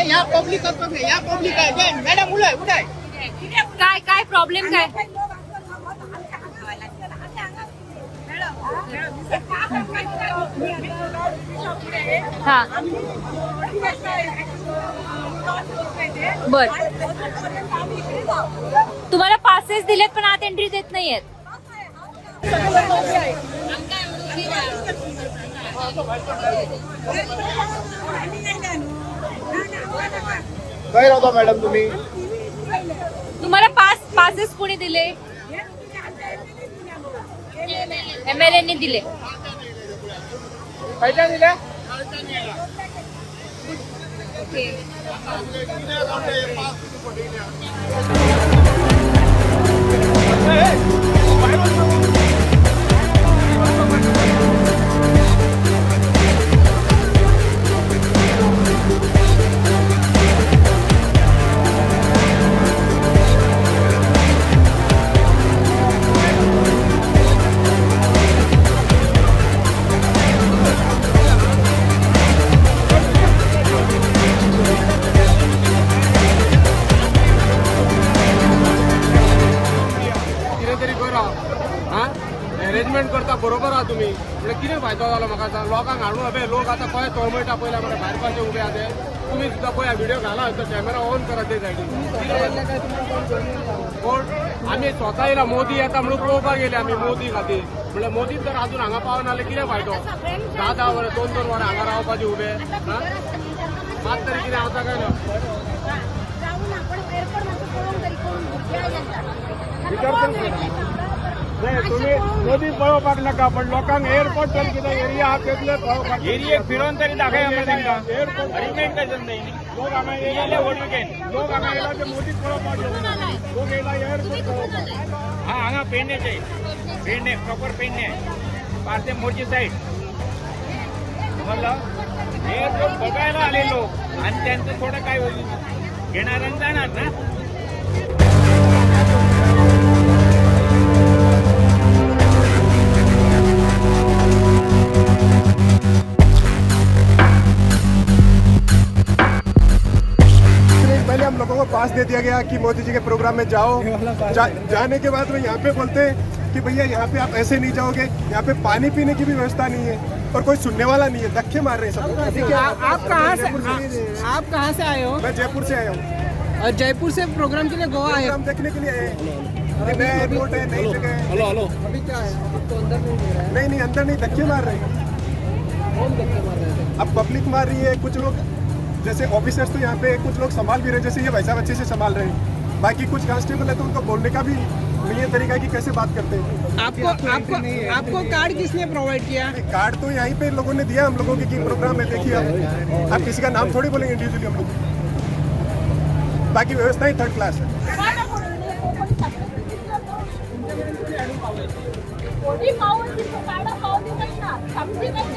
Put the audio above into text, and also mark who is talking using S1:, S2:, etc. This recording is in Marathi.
S1: या पब्लिक आहे मॅडम उठाय
S2: काय काय प्रॉब्लेम काय? हा बर, तुम्हाला पासेस दिलेत पण आत एंट्री देत नाहीयेत.
S1: काय राहता मॅडम तुम्ही?
S2: तुम्हाला पासेस कोणी दिले? MLA ने दिले.
S1: पैसा दिला? अरेंजमेंट करता बरोबर आहा तुम्ही. म्हणजे कितें फायदो जालो म्हाका सांग. लोकांक हाडून हबे लोक आतां पळय तळमळटा पयल्या मरे भायर पाशे उबे आहा ते. तुम्ही सुद्दां पळया व्हिडिओ घाला तो कॅमेरा ऑन करा ते सायडीन. कोण आमी स्वता येयला मोदी येता म्हणून पळोवपाक गेले आमी मोदी खातीर. म्हणल्यार मोदी जर अजून हांगा पावना जाल्यार कितें फायदो. 10 वरां 2 वरां हांगा रावपाचे उबे. मात तरी कितें जाता काय ना. नाही तुम्ही मोदी पळोवपाक नाका पण लोकांक एअरपोर्ट तरी कितें एरिया आहा तेतले पळोवपाक. एरियेक फिरोवन तरी दाखय आमकां तांकां. एअरपोर्ट अरेंजमेंट कशें जाय. लोक हांगा येयले वोट विकेन. लोक हांगा येयला ते मोदीक पळोवपाक येयला. लोक येयला एअरपोर्ट पळोवपाक.
S3: हाँ हांगा पेडणेचे पेडणे प्रॉपर पेडणे पार्थे मोर्ची साईड म्हणलं हे लोक बघायला आले लोक आणि त्यांचं थोडं काय घेणार जाणार ना.
S4: पहले हम लोगों को पास दे दिया गया कि मोदी जी के प्रोग्राम में जाओ. जाने के बाद वो यहाँ पे बोलते हैं कि भैया यहाँ पे आप ऐसे नहीं जाओगे. यहाँ पे पानी पीने की भी व्यवस्था नहीं है और कोई सुनने वाला नहीं है. धक्के मार रहे हैं सब.
S5: आप कहाँ से आए हो?
S4: मैं जयपुर से आया हूँ.
S5: और जयपुर से प्रोग्राम के लिए गोवा आए हो?
S4: प्रोग्राम देखने के लिए आए हैं. नया एयरपोर्ट है, नई जगह है.
S5: हेलो हेलो, अभी क्या है? अब तो अंदर नहीं दे रहा है.
S4: नहीं अंदर नहीं. धक्के मार रहे हैं.
S5: कौन धक्के मार रहे हैं?
S4: अब पब्लिक मार रही है. कुछ लोग जैसे ऑफिसर्स तो यहाँ पे कुछ लोग संभाल भी रहे, जैसे ये वैसा बच्चे से संभाल रहे हैं. बाकी कुछ कांस्टेबल है तो उनको बोलने का भी नहीं है तरीका कि कैसे बात करते हैं.
S5: आपको कार्ड किसने प्रोवाइड किया?
S4: कार्ड तो यहीं पे लोगों ने दिया हम लोगों के कि प्रोग्राम है देखिए. आप किसी का नाम थोड़ी बोलेंगे इंडिविजुअली हम लोग. बाकी व्यवस्था ही थर्ड क्लास है.
S2: कोणी पाऊल दिसतो काढा पाऊल दिसत ना समजी नाही.